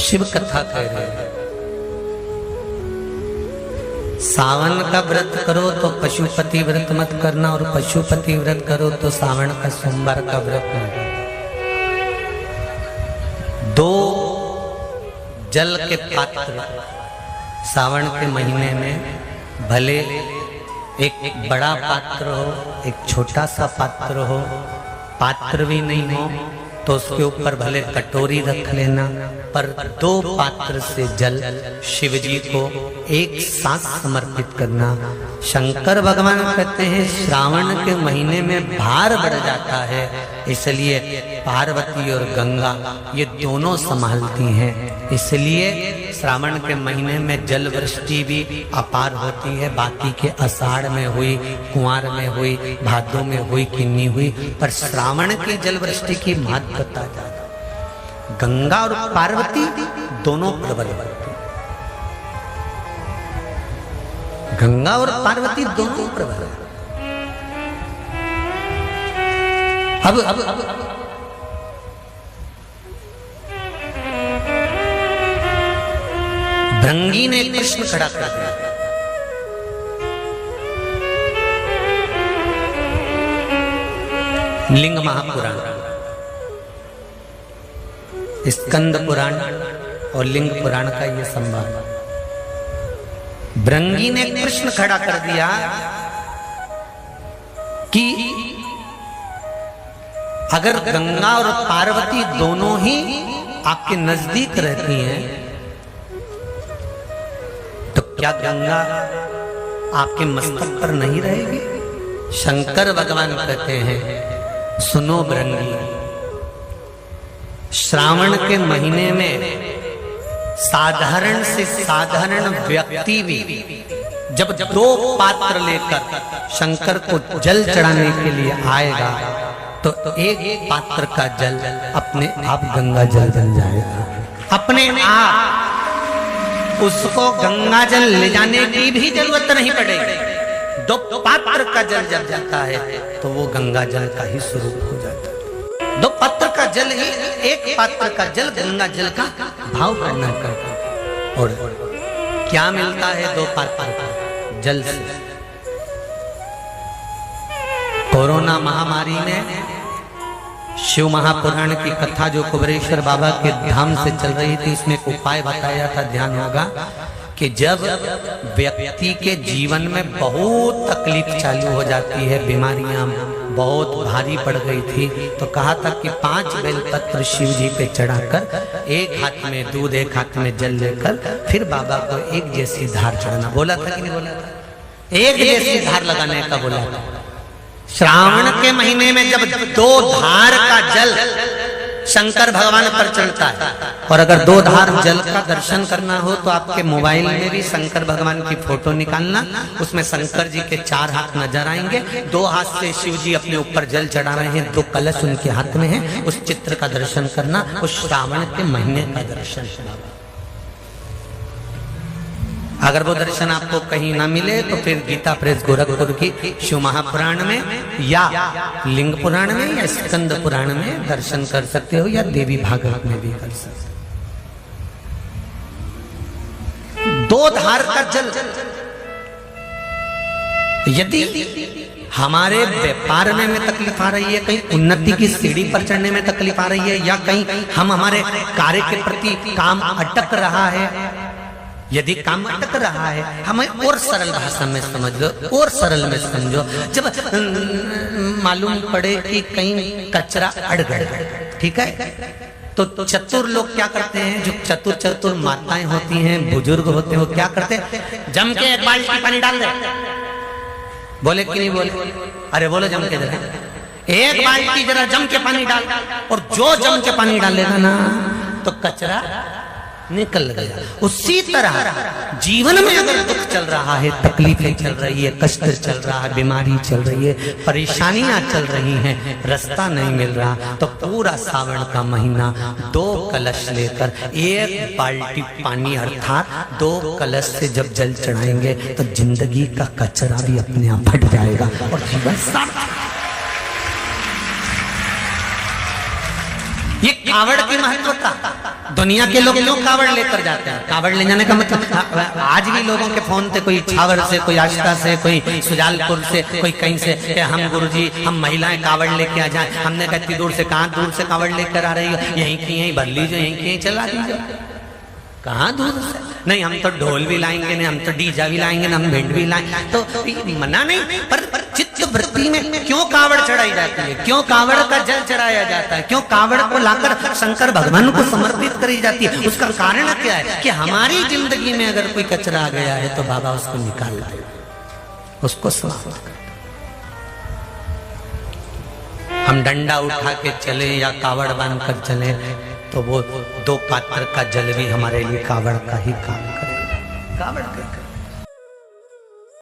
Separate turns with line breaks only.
शिव कथा कह रहे हैं। सावन का व्रत करो तो पशुपति व्रत मत करना, और पशुपति व्रत करो तो सावन का सोमवार का व्रत मत। दो जल के पात्र सावन के महीने में, भले एक बड़ा पात्र हो एक छोटा सा पात्र हो, पात्र भी नहीं हो तो उसके ऊपर भले कटोरी रख लेना, पर दो पात्र से जल शिव जी को एक साथ समर्पित करना। शंकर भगवान कहते हैं श्रावण के महीने में भार बढ़ जाता है, इसलिए पार्वती और गंगा ये दोनों संभालती हैं, इसलिए श्रावण के महीने में जल वृष्टि भी अपार होती है। बाकी के आषाढ़ में हुई, कुंवार में हुई, भादों में हुई कि नहीं हुई, पर श्रावण की जल वृष्टि की महत्वता ज्यादा। गंगा और पार्वती दोनों प्रबल बनती, गंगा और पार्वती दोनों प्रबल। अब भृंगी ने कृष्ण खड़ा कर दिया। लिंग महापुराण, स्कंद पुराण और लिंग पुराण का यह संवाद। भृंगी ने कृष्ण खड़ा कर दिया कि अगर गंगा और पार्वती दोनों ही आपके नजदीक रहती हैं, तो क्या गंगा आपके मस्तक पर नहीं रहेगी? शंकर भगवान कहते हैं सुनो भृंगी, श्रावण के महीने में साधारण से साधारण व्यक्ति भी जब दो पात्र लेकर शंकर को जल चढ़ाने के लिए आएगा, तो एक पात्र का जल अपने आप गंगा जल बन जाएगा। अपने आप उसको गंगा जल ले जाने की भी जरूरत नहीं पड़ेगी। दो पात्र का जल जब जाता है तो वो गंगा जल का ही स्वरूप हो जाता है। दो पात्र का जल ही, एक पात्र का जल गंगा जल का भाव करना करता है। और क्या मिलता है दो पात्र का जल से? कोरोना महामारी में शिव महापुराण की कथा जो कुबेरेश्वर बाबा के धाम से चल रही थी, इसमें एक उपाय बताया था, ध्यान होगा कि जब व्यक्ति के जीवन में बहुत तकलीफ चालू हो जाती है, बीमारियां बहुत भारी पड़ गई थी, तो कहा था कि 5 बेलपत्र शिव जी पे चढ़ाकर एक हाथ में दूध एक हाथ में जल लेकर फिर बाबा को एक जैसी धार चढ़ाना। बोला था कि नहीं बोला था? एक जैसी धार लगाने का बोला था। श्रावण के महीने में जब दो धार का जल शंकर भगवान पर चढ़ता है, और अगर दो धार जल का दर्शन करना हो तो आपके मोबाइल में भी शंकर भगवान की फोटो निकालना, उसमें शंकर जी के 4 हाथ नजर आएंगे, 2 हाथ से शिव जी अपने ऊपर जल चढ़ा रहे हैं, 2 कलश उनके हाथ में है, उस चित्र का दर्शन करना, उस श्रावण के महीने का दर्शन करना। अगर वो दर्शन आपको कहीं ना मिले तो फिर गीता प्रेस गोरखपुर की शिव महापुराण में या लिंग पुराण में या स्कंद पुराण में दर्शन कर सकते हो, या देवी भागवत में भी कर सकते हो। 2 धार का जल यदि हमारे व्यापार में तकलीफ आ रही है, कहीं उन्नति की सीढ़ी पर चढ़ने में तकलीफ आ रही है, या कहीं हम हमारे कार्य के प्रति काम अटक रहा है, यदि काम अटक रहा है, हमें और सरल भाषा में समझ लो, और सरल में समझो, जब मालूम पड़े कि कहीं कचरा अड़ गया, ठीक है, तो चतुर लोग क्या करते हैं, जो चतुर माताएं होती हैं, बुजुर्ग होते हैं, क्या करते हैं, जम के 1 बाल्टी पानी डाल दे। बोले कि नहीं बोले? अरे बोलो जम के जरा, 1 बाल्टी जरा जम के पानी डाल, और जो जम के पानी डालेगा ना तो कचरा निकल गया। उसी तरह जीवन में अगर दुख चल रहा है, तकलीफें चल रही है, कष्ट चल रहा है, बीमारी चल रही है, परेशानियां चल रही हैं, रास्ता नहीं मिल रहा, तो पूरा सावन का महीना 2 कलश लेकर 1 बाल्टी पानी अर्थात 2 कलश से जब जल चढ़ाएंगे तो जिंदगी का कचरा भी अपने आप हट जाएगा और जीवन सार्थक। ये कावड़ की महत्वता। दुनिया के लोग क्यों कावड़ लेकर जाते हैं? कावड़ ले जाने का मतलब आज भी लोगों के फोन थे, कोई छावर से, कोई आष्टा से, कोई सुजालपुर से, कोई कहीं से, कि हम गुरुजी हम महिलाएं कावड़ लेके आ जाएं। हमने कहा इतनी दूर से, कहाँ दूर से कावड़ लेकर आ रही है? यहीं की यहीं भर लीजिए, यहीं की यहीं चला दीजिए। कहाँ दूर से? नहीं, हम तो ढोल भी लाएंगे, नहीं हम तो डीजा भी लाएंगे, ना हम भिंड भी लाएंगे। तो मना नहीं, पर चित्त वृत्ति में क्यों कावड़ चढ़ाई जाती है? क्यों कावड़ का जल चढ़ाया जाता है? क्यों कावड़ को लाकर शंकर भगवान को समर्पित करी जाती है? उसका कारण क्या है? कि हमारी जिंदगी में अगर कोई कचरा आ गया है तो बाबा उसको निकाल लाए, उसको समाप्त कर। हम डंडा उठा के चले या कावड़ बांध कर चले तो वो 2 पात्र का जल भी हमारे लिए कावड़ का ही काम करेगा। कावड़ का